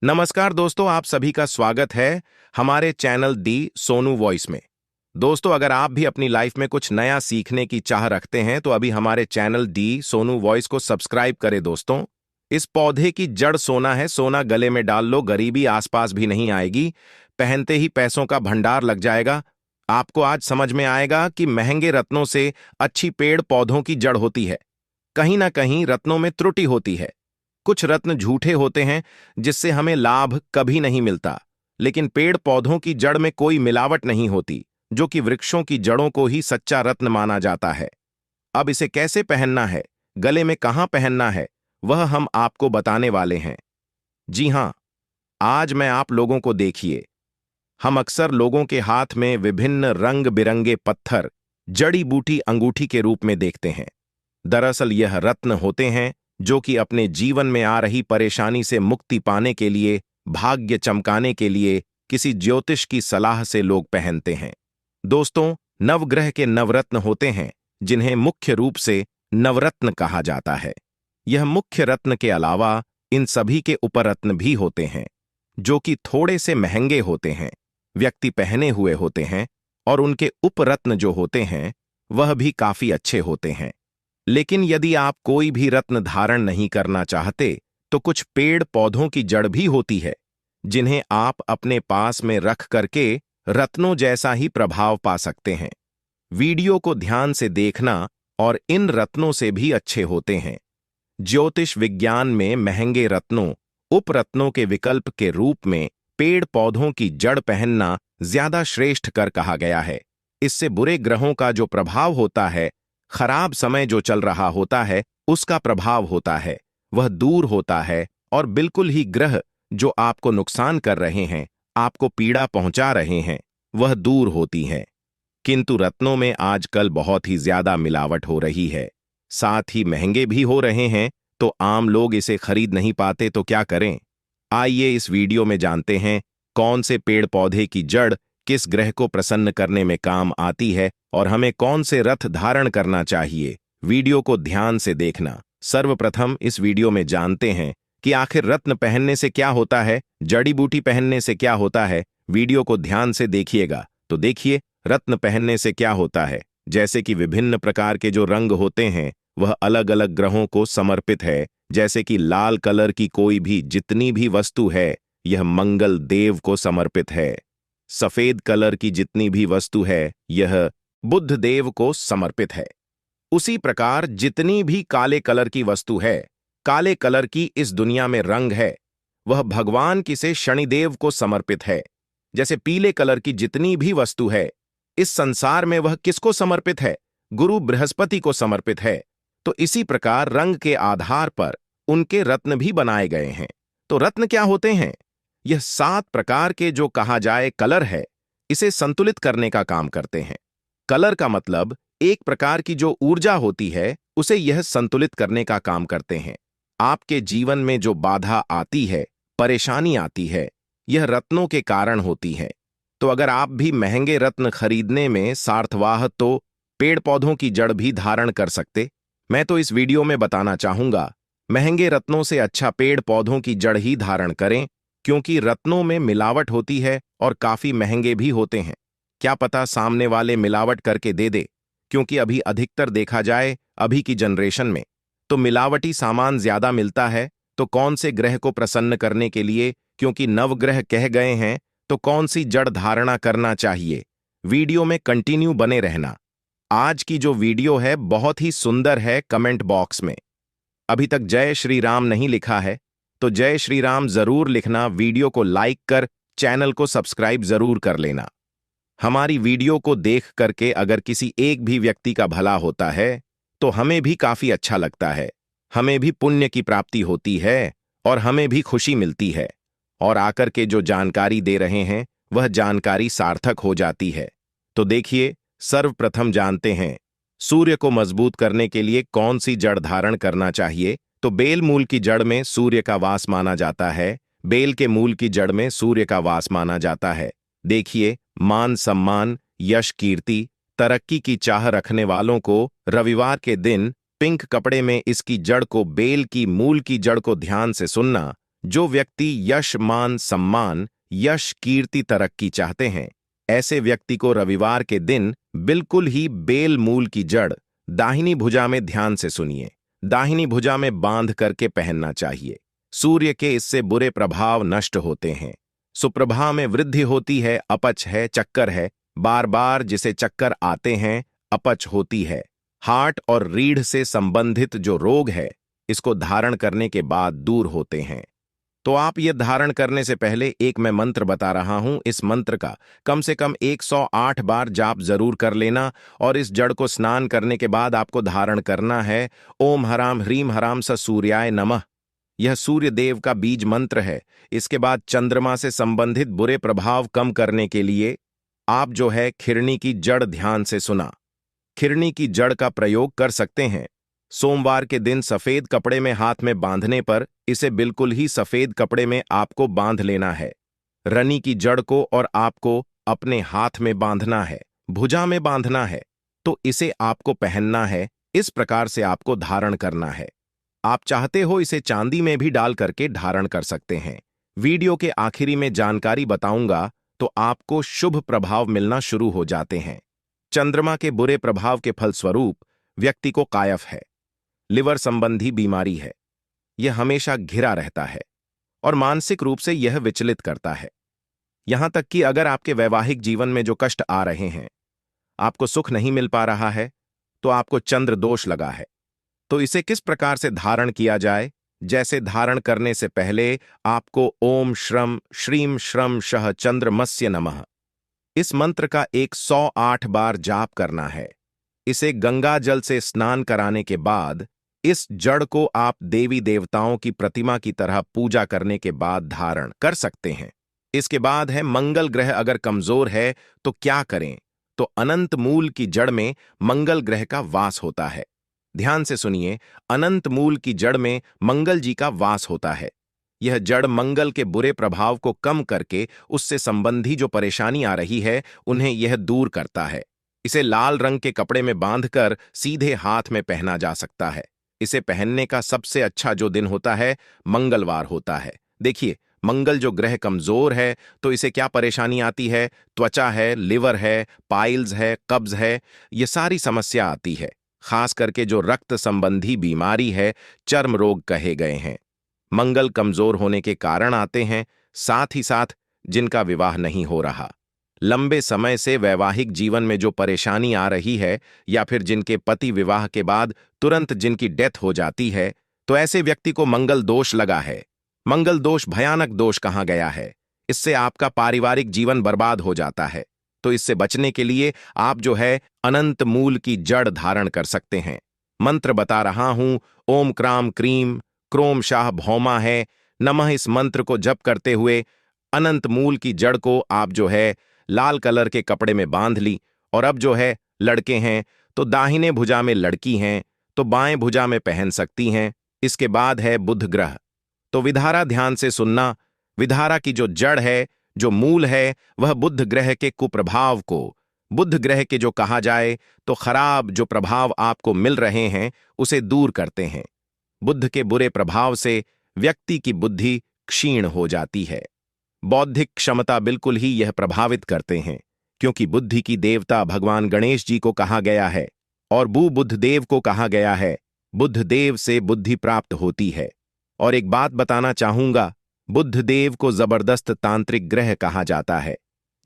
नमस्कार दोस्तों, आप सभी का स्वागत है हमारे चैनल दी सोनू वॉइस में। दोस्तों, अगर आप भी अपनी लाइफ में कुछ नया सीखने की चाह रखते हैं तो अभी हमारे चैनल दी सोनू वॉइस को सब्सक्राइब करें। दोस्तों, इस पौधे की जड़ सोना है, सोना गले में डाल लो, गरीबी आसपास भी नहीं आएगी, पहनते ही पैसों का भंडार लग जाएगा। आपको आज समझ में आएगा कि महंगे रत्नों से अच्छी पेड़ पौधों की जड़ होती है। कहीं ना कहीं रत्नों में त्रुटि होती है। कुछ रत्न झूठे होते हैं जिससे हमें लाभ कभी नहीं मिलता, लेकिन पेड़ पौधों की जड़ में कोई मिलावट नहीं होती, जो कि वृक्षों की जड़ों को ही सच्चा रत्न माना जाता है। अब इसे कैसे पहनना है, गले में कहाँ पहनना है, वह हम आपको बताने वाले हैं। जी हां, आज मैं आप लोगों को देखिए, हम अक्सर लोगों के हाथ में विभिन्न रंग बिरंगे पत्थर जड़ी बूटी अंगूठी के रूप में देखते हैं। दरअसल यह रत्न होते हैं जो कि अपने जीवन में आ रही परेशानी से मुक्ति पाने के लिए, भाग्य चमकाने के लिए किसी ज्योतिष की सलाह से लोग पहनते हैं। दोस्तों, नवग्रह के नवरत्न होते हैं जिन्हें मुख्य रूप से नवरत्न कहा जाता है। यह मुख्य रत्न के अलावा इन सभी के उपरत्न भी होते हैं जो कि थोड़े से महंगे होते हैं, व्यक्ति पहने हुए होते हैं, और उनके उपरत्न जो होते हैं वह भी काफी अच्छे होते हैं। लेकिन यदि आप कोई भी रत्न धारण नहीं करना चाहते तो कुछ पेड़ पौधों की जड़ भी होती है जिन्हें आप अपने पास में रख करके रत्नों जैसा ही प्रभाव पा सकते हैं। वीडियो को ध्यान से देखना, और इन रत्नों से भी अच्छे होते हैं। ज्योतिष विज्ञान में महंगे रत्नों, उपरत्नों के विकल्प के रूप में पेड़ पौधों की जड़ पहनना ज्यादा श्रेष्ठ कर कहा गया है। इससे बुरे ग्रहों का जो प्रभाव होता है, खराब समय जो चल रहा होता है उसका प्रभाव होता है, वह दूर होता है, और बिल्कुल ही ग्रह जो आपको नुकसान कर रहे हैं, आपको पीड़ा पहुंचा रहे हैं, वह दूर होती है। किंतु रत्नों में आजकल बहुत ही ज्यादा मिलावट हो रही है, साथ ही महंगे भी हो रहे हैं, तो आम लोग इसे खरीद नहीं पाते तो क्या करें। आइए इस वीडियो में जानते हैं कौन से पेड़ पौधे की जड़ किस ग्रह को प्रसन्न करने में काम आती है और हमें कौन से रथ धारण करना चाहिए। वीडियो को ध्यान से देखना। सर्वप्रथम इस वीडियो में जानते हैं कि आखिर रत्न पहनने से क्या होता है, जड़ी बूटी पहनने से क्या होता है। वीडियो को ध्यान से देखिएगा तो देखिए रत्न पहनने से क्या होता है। जैसे कि विभिन्न प्रकार के जो रंग होते हैं वह अलग अलग ग्रहों को समर्पित है। जैसे कि लाल कलर की कोई भी जितनी भी वस्तु है यह मंगल देव को समर्पित है। सफेद कलर की जितनी भी वस्तु है यह बुध देव को समर्पित है। उसी प्रकार जितनी भी काले कलर की वस्तु है, काले कलर की इस दुनिया में रंग है, वह भगवान किसे शनिदेव को समर्पित है। जैसे पीले कलर की जितनी भी वस्तु है इस संसार में वह किसको समर्पित है, गुरु बृहस्पति को समर्पित है। तो इसी प्रकार रंग के आधार पर उनके रत्न भी बनाए गए हैं। तो रत्न क्या होते हैं? यह 7 प्रकार के जो कहा जाए कलर है, इसे संतुलित करने का काम करते हैं। कलर का मतलब एक प्रकार की जो ऊर्जा होती है उसे यह संतुलित करने का काम करते हैं। आपके जीवन में जो बाधा आती है, परेशानी आती है, यह रत्नों के कारण होती है। तो अगर आप भी महंगे रत्न खरीदने में सार्थवाह तो पेड़ पौधों की जड़ भी धारण कर सकते। मैं तो इस वीडियो में बताना चाहूंगा, महंगे रत्नों से अच्छा पेड़ पौधों की जड़ ही धारण करें, क्योंकि रत्नों में मिलावट होती है और काफी महंगे भी होते हैं। क्या पता सामने वाले मिलावट करके दे दे, क्योंकि अभी अधिकतर देखा जाए अभी की जनरेशन में तो मिलावटी सामान ज्यादा मिलता है। तो कौन से ग्रह को प्रसन्न करने के लिए, क्योंकि नवग्रह कह गए हैं, तो कौन सी जड़ धारणा करना चाहिए। वीडियो में कंटिन्यू बने रहना। आज की जो वीडियो है बहुत ही सुंदर है। कमेंट बॉक्स में अभी तक जय श्री राम नहीं लिखा है तो जय श्री राम जरूर लिखना। वीडियो को लाइक कर चैनल को सब्सक्राइब जरूर कर लेना। हमारी वीडियो को देख करके अगर किसी एक भी व्यक्ति का भला होता है तो हमें भी काफी अच्छा लगता है, हमें भी पुण्य की प्राप्ति होती है और हमें भी खुशी मिलती है। और आकर के जो जानकारी दे रहे हैं वह जानकारी सार्थक हो जाती है। तो देखिए, सर्वप्रथम जानते हैं सूर्य को मजबूत करने के लिए कौन सी जड़ धारण करना चाहिए। तो बेल मूल की जड़ में सूर्य का वास माना जाता है। बेल के मूल की जड़ में सूर्य का वास माना जाता है। देखिए, मान सम्मान, यश कीर्ति, तरक्की की चाह रखने वालों को रविवार के दिन पिंक कपड़े में इसकी जड़ को, बेल की मूल की जड़ को ध्यान से सुनना, जो व्यक्ति यश मान सम्मान यश कीर्ति तरक्की चाहते हैं, ऐसे व्यक्ति को रविवार के दिन बिल्कुल ही बेल मूल की जड़ दाहिनी भुजा में ध्यान से सुनिए, दाहिनी भुजा में बांध करके पहनना चाहिए। सूर्य के इससे बुरे प्रभाव नष्ट होते हैं, सुप्रभा में वृद्धि होती है, अपच है, चक्कर है, बार बार जिसे चक्कर आते हैं, अपच होती है, हार्ट और रीढ़ से संबंधित जो रोग है, इसको धारण करने के बाद दूर होते हैं। तो आप ये धारण करने से पहले एक मैं मंत्र बता रहा हूं, इस मंत्र का कम से कम 108 बार जाप जरूर कर लेना और इस जड़ को स्नान करने के बाद आपको धारण करना है। ओम हराम ह्रीम हराम स सूर्याय नमः। यह सूर्य देव का बीज मंत्र है। इसके बाद चंद्रमा से संबंधित बुरे प्रभाव कम करने के लिए आप जो है खिरनी की जड़ ध्यान से सुना, खिरनी की जड़ का प्रयोग कर सकते हैं। सोमवार के दिन सफेद कपड़े में हाथ में बांधने पर इसे बिल्कुल ही सफेद कपड़े में आपको बांध लेना है। रनी की जड़ को और आपको अपने हाथ में बांधना है, भुजा में बांधना है, तो इसे आपको पहनना है। इस प्रकार से आपको धारण करना है। आप चाहते हो इसे चांदी में भी डाल करके धारण कर सकते हैं। वीडियो के आखिरी में जानकारी बताऊंगा तो आपको शुभ प्रभाव मिलना शुरू हो जाते हैं। चंद्रमा के बुरे प्रभाव के फलस्वरूप व्यक्ति को कायफ है, लिवर संबंधी बीमारी है, यह हमेशा घिरा रहता है और मानसिक रूप से यह विचलित करता है। यहां तक कि अगर आपके वैवाहिक जीवन में जो कष्ट आ रहे हैं, आपको सुख नहीं मिल पा रहा है, तो आपको चंद्र दोष लगा है। तो इसे किस प्रकार से धारण किया जाए? जैसे धारण करने से पहले आपको ओम श्रम श्रीम श्रम शह चंद्रमस्य नमः इस मंत्र का 108 बार जाप करना है। इसे गंगा जल से स्नान कराने के बाद इस जड़ को आप देवी देवताओं की प्रतिमा की तरह पूजा करने के बाद धारण कर सकते हैं। इसके बाद है मंगल ग्रह अगर कमजोर है तो क्या करें? तो अनंत मूल की जड़ में मंगल ग्रह का वास होता है। ध्यान से सुनिए, अनंत मूल की जड़ में मंगल जी का वास होता है। यह जड़ मंगल के बुरे प्रभाव को कम करके उससे संबंधी जो परेशानी आ रही है उन्हें यह दूर करता है। इसे लाल रंग के कपड़े में बांधकर सीधे हाथ में पहना जा सकता है। इसे पहनने का सबसे अच्छा जो दिन होता है मंगलवार होता है। देखिए, मंगल जो ग्रह कमजोर है तो इसे क्या परेशानी आती है? त्वचा है, लिवर है, पाइल्स है, कब्ज है, ये सारी समस्या आती है। खास करके जो रक्त संबंधी बीमारी है, चर्म रोग कहे गए हैं, मंगल कमजोर होने के कारण आते हैं। साथ ही साथ जिनका विवाह नहीं हो रहा, लंबे समय से वैवाहिक जीवन में जो परेशानी आ रही है, या फिर जिनके पति विवाह के बाद तुरंत जिनकी डेथ हो जाती है, तो ऐसे व्यक्ति को मंगल दोष लगा है। मंगल दोष भयानक दोष कहा गया है। इससे आपका पारिवारिक जीवन बर्बाद हो जाता है। तो इससे बचने के लिए आप जो है अनंत मूल की जड़ धारण कर सकते हैं। मंत्र बता रहा हूं, ओम cram cream Chrome Shah Bhauma है नमः। इस मंत्र को जप करते हुए अनंत मूल की जड़ को आप जो है लाल कलर के कपड़े में बांध ली। और अब जो है लड़के हैं तो दाहिने भुजा में, लड़की हैं तो बाएं भुजा में पहन सकती हैं। इसके बाद है बुध ग्रह। तो विधारा ध्यान से सुनना। विधारा की जो जड़ है, जो मूल है, वह बुध ग्रह के कुप्रभाव को, बुध ग्रह के जो कहा जाए तो खराब जो प्रभाव आपको मिल रहे हैं उसे दूर करते हैं। बुध के बुरे प्रभाव से व्यक्ति की बुद्धि क्षीण हो जाती है। बौद्धिक क्षमता बिल्कुल ही यह प्रभावित करते हैं, क्योंकि बुद्धि की देवता भगवान गणेश जी को कहा गया है और बुध देव को कहा गया है। बुध देव से बुद्धि प्राप्त होती है। और एक बात बताना चाहूंगा, बुध देव को जबरदस्त तांत्रिक ग्रह कहा जाता है।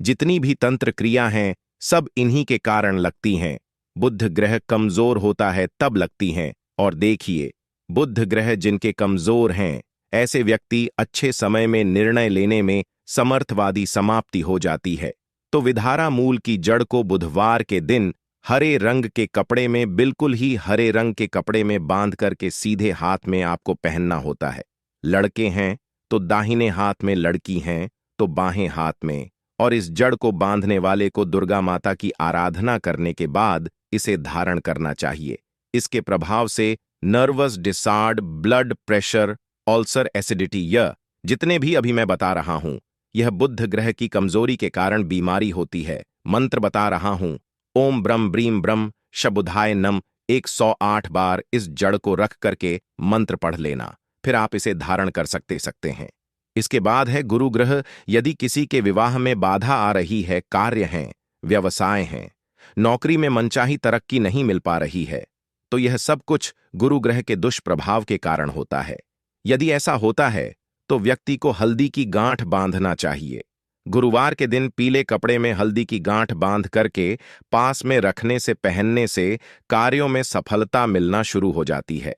जितनी भी तंत्र क्रिया हैं सब इन्हीं के कारण लगती हैं। बुध ग्रह कमजोर होता है तब लगती हैं। और देखिए, बुध ग्रह जिनके कमजोर हैं, ऐसे व्यक्ति अच्छे समय में निर्णय लेने में समर्थवादी समाप्ति हो जाती है। तो विधारा मूल की जड़ को बुधवार के दिन हरे रंग के कपड़े में, बिल्कुल ही हरे रंग के कपड़े में बांध करके सीधे हाथ में आपको पहनना होता है। लड़के हैं तो दाहिने हाथ में, लड़की हैं तो बाहें हाथ में। और इस जड़ को बांधने वाले को दुर्गा माता की आराधना करने के बाद इसे धारण करना चाहिए। इसके प्रभाव से nervous disorder, blood pressure, ulcer, acidity, यह जितने भी अभी मैं बता रहा हूं, यह बुध ग्रह की कमजोरी के कारण बीमारी होती है। मंत्र बता रहा हूं, ओम ब्रह्म ब्रीम ब्रह्म शबुधाय नम 108 बार इस जड़ को रख करके मंत्र पढ़ लेना। फिर आप इसे धारण कर सकते हैं। इसके बाद है गुरु ग्रह। यदि किसी के विवाह में बाधा आ रही है, कार्य हैं, व्यवसाय हैं, नौकरी में मनचाही तरक्की नहीं मिल पा रही है, तो यह सब कुछ गुरु ग्रह के दुष्प्रभाव के कारण होता है। यदि ऐसा होता है तो व्यक्ति को हल्दी की गांठ बांधना चाहिए। गुरुवार के दिन पीले कपड़े में हल्दी की गांठ बांध करके पास में रखने से, पहनने से कार्यों में सफलता मिलना शुरू हो जाती है।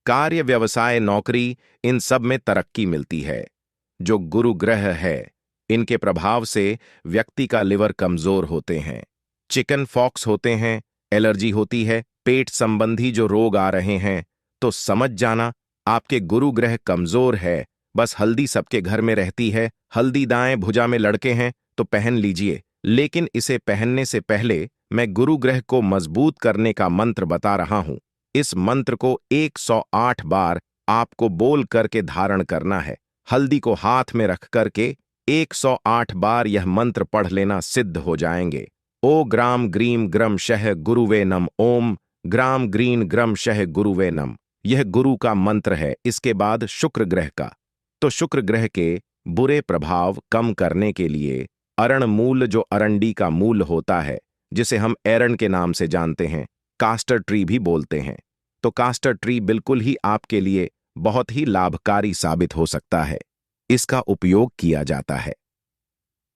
कार्य, व्यवसाय, नौकरी, इन सब में तरक्की मिलती है। जो गुरु ग्रह है, इनके प्रभाव से व्यक्ति का लिवर कमजोर होते हैं, चिकन फॉक्स होते हैं, एलर्जी होती है, पेट संबंधी जो रोग आ रहे हैं, तो समझ जाना आपके गुरु ग्रह कमजोर है। बस हल्दी सबके घर में रहती है, हल्दी दाएं भुजा में लड़के हैं तो पहन लीजिए, लेकिन इसे पहनने से पहले मैं गुरु ग्रह को मजबूत करने का मंत्र बता रहा हूं। इस मंत्र को 108 बार आपको बोल करके धारण करना है। हल्दी को हाथ में रख करके 108 बार यह मंत्र पढ़ लेना, सिद्ध हो जाएंगे। ओ ग्राम ग्रीम ग्रम शह गुरुवे नम, ओम ग्राम ग्रीन ग्रम शह गुरुवे नम। यह गुरु का मंत्र है। इसके बाद शुक्र ग्रह का, तो शुक्र ग्रह के बुरे प्रभाव कम करने के लिए अरण मूल, जो अरंडी का मूल होता है, जिसे हम एरण के नाम से जानते हैं, कास्टर ट्री भी बोलते हैं, तो कास्टर ट्री बिल्कुल ही आपके लिए बहुत ही लाभकारी साबित हो सकता है। इसका उपयोग किया जाता है।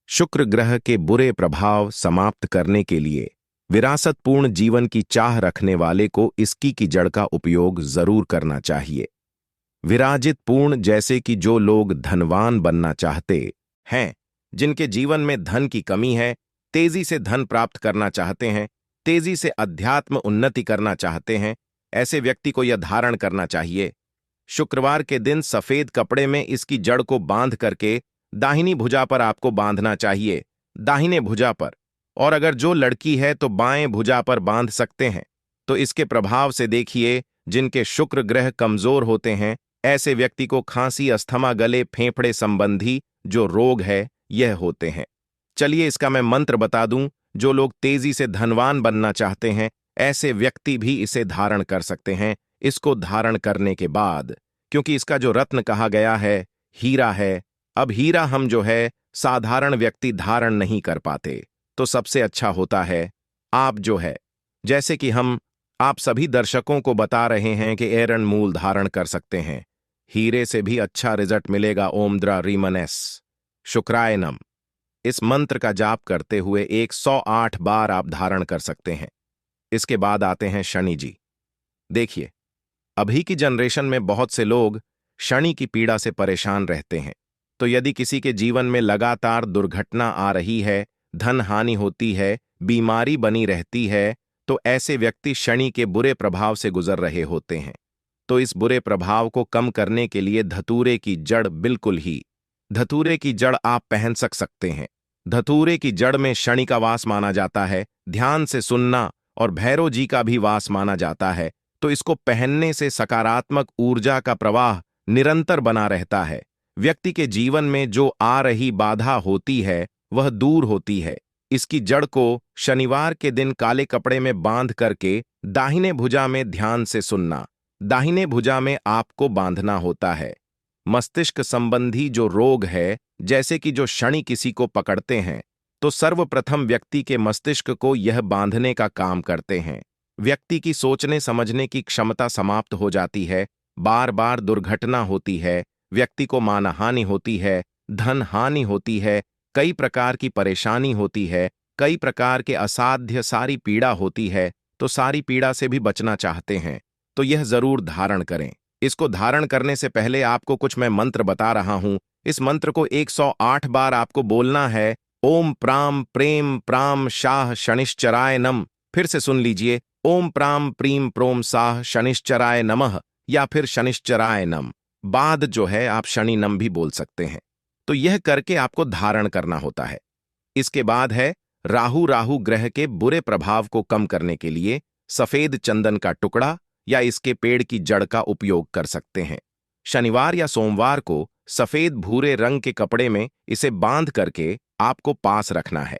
शुक्र ग्रह के बुरे प्रभाव समाप्त करने के लिए विरासतपूर्ण जीवन की चाह रखने वाले को इसकी की जड़ का उपयोग जरूर करना चाहिए। विराजित पूर्ण, जैसे कि जो लोग धनवान बनना चाहते हैं, जिनके जीवन में धन की कमी है, तेजी से धन प्राप्त करना चाहते हैं, तेजी से अध्यात्म उन्नति करना चाहते हैं, ऐसे व्यक्ति को यह धारण करना चाहिए। शुक्रवार के दिन सफेद कपड़े में इसकी जड़ को बांध करके दाहिनी भुजा पर आपको बांधना चाहिए, दाहिने भुजा पर। और अगर जो लड़की है तो बाएं भुजा पर बांध सकते हैं। तो इसके प्रभाव से देखिए, जिनके शुक्र ग्रह कमजोर होते हैं, ऐसे व्यक्ति को खांसी, अस्थमा, गले, फेफड़े संबंधी जो रोग है, यह होते हैं। चलिए इसका मैं मंत्र बता दूं। जो लोग तेजी से धनवान बनना चाहते हैं, ऐसे व्यक्ति भी इसे धारण कर सकते हैं। इसको धारण करने के बाद, क्योंकि इसका जो रत्न कहा गया है हीरा है, अब हीरा हम जो है साधारण व्यक्ति धारण नहीं कर पाते, तो सबसे अच्छा होता है आप जो है, जैसे कि हम आप सभी दर्शकों को बता रहे हैं कि एरण मूल धारण कर सकते हैं। हीरे से भी अच्छा रिजल्ट मिलेगा। ओम द्रा रीमनेस शुक्राय नम। इस मंत्र का जाप करते हुए 108 बार आप धारण कर सकते हैं। इसके बाद आते हैं शनि जी। देखिए, अभी की जनरेशन में बहुत से लोग शनि की पीड़ा से परेशान रहते हैं। तो यदि किसी के जीवन में लगातार दुर्घटना आ रही है, धन हानि होती है, बीमारी बनी रहती है, तो ऐसे व्यक्ति शनि के बुरे प्रभाव से गुजर रहे होते हैं। तो इस बुरे प्रभाव को कम करने के लिए धतूरे की जड़, बिल्कुल ही धतूरे की जड़ आप पहन सकते हैं। धतूरे की जड़ में शनि का वास माना जाता है, ध्यान से सुनना, और भैरव जी का भी वास माना जाता है। तो इसको पहनने से सकारात्मक ऊर्जा का प्रवाह निरंतर बना रहता है। व्यक्ति के जीवन में जो आ रही बाधा होती है वह दूर होती है। इसकी जड़ को शनिवार के दिन काले कपड़े में बांध करके दाहिने भुजा में ध्यान से सुनना। दाहिने भुजा में आपको बांधना होता है। मस्तिष्क संबंधी जो रोग है, जैसे कि जो शनि किसी को पकड़ते हैं, तो सर्वप्रथम व्यक्ति के मस्तिष्क को यह बांधने का काम करते हैं। व्यक्ति की सोचने समझने की क्षमता समाप्त हो जाती है, बार बार दुर्घटना होती है, व्यक्ति को मानहानि होती है, धन हानि होती है, कई प्रकार की परेशानी होती है, कई प्रकार के असाध्य सारी पीड़ा होती है। तो सारी पीड़ा से भी बचना चाहते हैं तो यह जरूर धारण करें। इसको धारण करने से पहले आपको कुछ मैं मंत्र बता रहा हूं। इस मंत्र को 108 बार आपको बोलना है। ओम प्राम प्रेम प्राम शाह शनिश्चराय नम। फिर से सुन लीजिए, ओम प्राम प्रीम प्रोम साह शनिश्चराय नमः, या फिर शनिश्चराय नम। बाद जो है आप शनि नम भी बोल सकते हैं। तो यह करके आपको धारण करना होता है। इसके बाद है राहु। राहु ग्रह के बुरे प्रभाव को कम करने के लिए सफेद चंदन का टुकड़ा या इसके पेड़ की जड़ का उपयोग कर सकते हैं। शनिवार या सोमवार को सफेद भूरे रंग के कपड़े में इसे बांध करके आपको पास रखना है,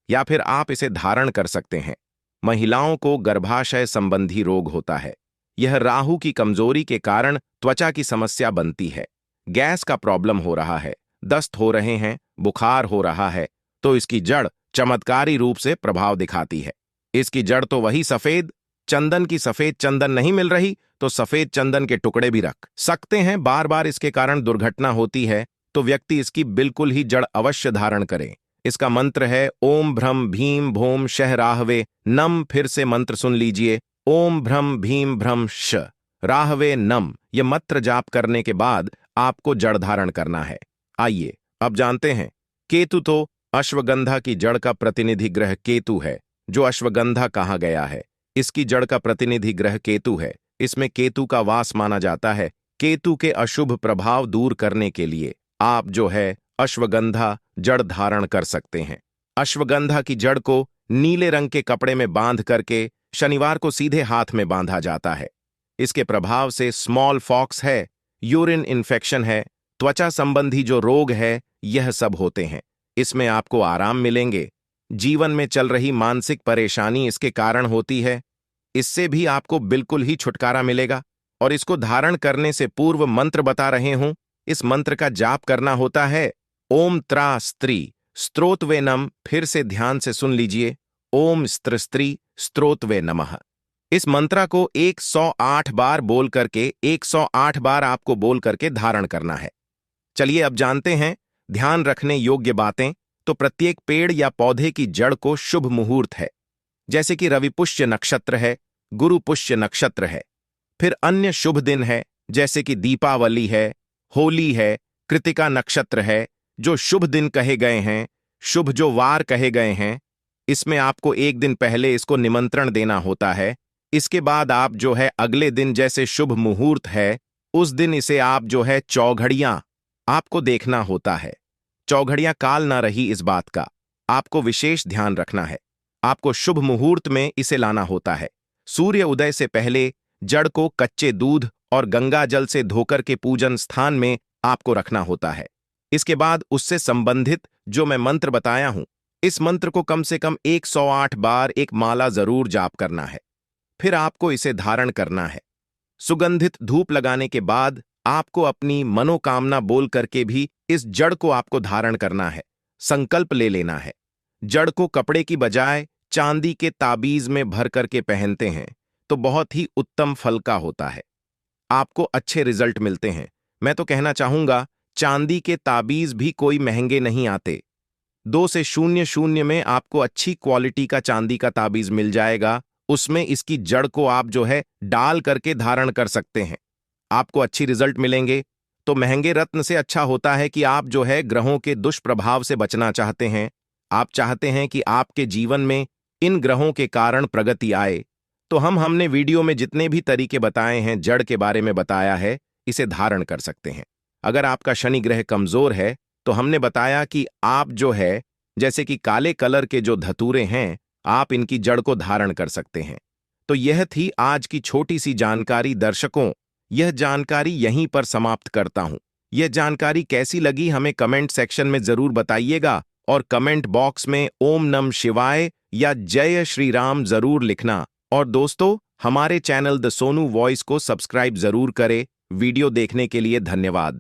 या फिर आप इसे धारण कर सकते हैं। महिलाओं को गर्भाशय संबंधी रोग होता है, यह राहु की कमजोरी के कारण त्वचा की समस्या बनती है। गैस का प्रॉब्लम हो रहा है, दस्त हो रहे हैं, बुखार हो रहा है, तो इसकी जड़ चमत्कारी रूप से प्रभाव दिखाती है। इसकी जड़ तो वही सफेद चंदन की, सफेद चंदन नहीं मिल रही तो सफेद चंदन के टुकड़े भी रख सकते हैं। बार बार इसके कारण दुर्घटना होती है तो व्यक्ति इसकी बिल्कुल ही जड़ अवश्य धारण करे। इसका मंत्र है ओम भ्रम भीम भोम शह राहवे नम। फिर से मंत्र सुन लीजिए, ओम भ्रम भीम भ्रम श राहवे नम। यह मंत्र जाप करने के बाद आपको जड़ धारण करना है। आइए अब जानते हैं। केतु तो अश्वगंधा की जड़ का प्रतिनिधि ग्रह केतु है। जो अश्वगंधा कहा गया है, इसकी जड़ का प्रतिनिधि ग्रह केतु है। इसमें केतु का वास माना जाता है। केतु के अशुभ प्रभाव दूर करने के लिए आप जो है अश्वगंधा जड़ धारण कर सकते हैं। अश्वगंधा की जड़ को नीले रंग के कपड़े में बांध करके शनिवार को सीधे हाथ में बांधा जाता है। इसके प्रभाव से स्मॉल फॉक्स है, यूरिन इन्फेक्शन है, त्वचा संबंधी जो रोग है, यह सब होते हैं। इसमें आपको आराम मिलेंगे। जीवन में चल रही मानसिक परेशानी इसके कारण होती है, इससे भी आपको बिल्कुल ही छुटकारा मिलेगा। और इसको धारण करने से पूर्व मंत्र बता रहे हूं। इस मंत्र का जाप करना होता है ओम त्रा स्त्री स्त्रोतवे नम। फिर से ध्यान से सुन लीजिए, ओम स्त्र स्त्री स्त्रोतवे नमः। इस मंत्रा को 108 बार बोल करके 108 बार आपको बोल करके धारण करना है। चलिए अब जानते हैं ध्यान रखने योग्य बातें। तो प्रत्येक पेड़ या पौधे की जड़ को शुभ मुहूर्त है, जैसे कि रवि पुष्य नक्षत्र है, गुरु पुष्य नक्षत्र है। फिर अन्य शुभ दिन है, जैसे कि दीपावली है, होली है, कृतिका नक्षत्र है। जो शुभ दिन कहे गए हैं, शुभ जो वार कहे गए हैं, इसमें आपको एक दिन पहले इसको निमंत्रण देना होता है। इसके बाद आप जो है अगले दिन जैसे शुभ मुहूर्त है, उस दिन इसे आप जो है चौघड़ियां आपको देखना होता है। चौघड़ियां काल ना रही, इस बात का आपको विशेष ध्यान रखना है। आपको शुभ मुहूर्त में इसे लाना होता है। सूर्य उदय से पहले जड़ को कच्चे दूध और गंगा जल से धोकर के पूजन स्थान में आपको रखना होता है। इसके बाद उससे संबंधित जो मैं मंत्र बताया हूं, इस मंत्र को कम से कम 108 बार एक माला जरूर जाप करना है। फिर आपको इसे धारण करना है। सुगंधित धूप लगाने के बाद आपको अपनी मनोकामना बोल करके भी इस जड़ को आपको धारण करना है। संकल्प ले लेना है। जड़ को कपड़े की बजाय चांदी के ताबीज में भर करके पहनते हैं तो बहुत ही उत्तम फल का होता है, आपको अच्छे रिजल्ट मिलते हैं। मैं तो कहना चाहूंगा चांदी के ताबीज भी कोई महंगे नहीं आते। 2 से 0 में आपको अच्छी क्वालिटी का चांदी का ताबीज मिल जाएगा। उसमें इसकी जड़ को आप जो है डाल करके धारण कर सकते हैं, आपको अच्छी रिजल्ट मिलेंगे। तो महंगे रत्न से अच्छा होता है कि आप जो है ग्रहों के दुष्प्रभाव से बचना चाहते हैं, आप चाहते हैं कि आपके जीवन में इन ग्रहों के कारण प्रगति आए, तो हमने वीडियो में जितने भी तरीके बताए हैं, जड़ के बारे में बताया है, इसे धारण कर सकते हैं। अगर आपका शनि ग्रह कमजोर है तो हमने बताया कि आप जो है जैसे कि काले कलर के जो धतूरे हैं, आप इनकी जड़ को धारण कर सकते हैं। तो यह थी आज की छोटी सी जानकारी। दर्शकों, यह जानकारी यहीं पर समाप्त करता हूं। यह जानकारी कैसी लगी हमें कमेंट सेक्शन में जरूर बताइएगा और कमेंट बॉक्स में ओम नम शिवाय या जय श्री राम जरूर लिखना। और दोस्तों, हमारे चैनल द सोनू वॉइस को सब्सक्राइब जरूर करें। वीडियो देखने के लिए धन्यवाद।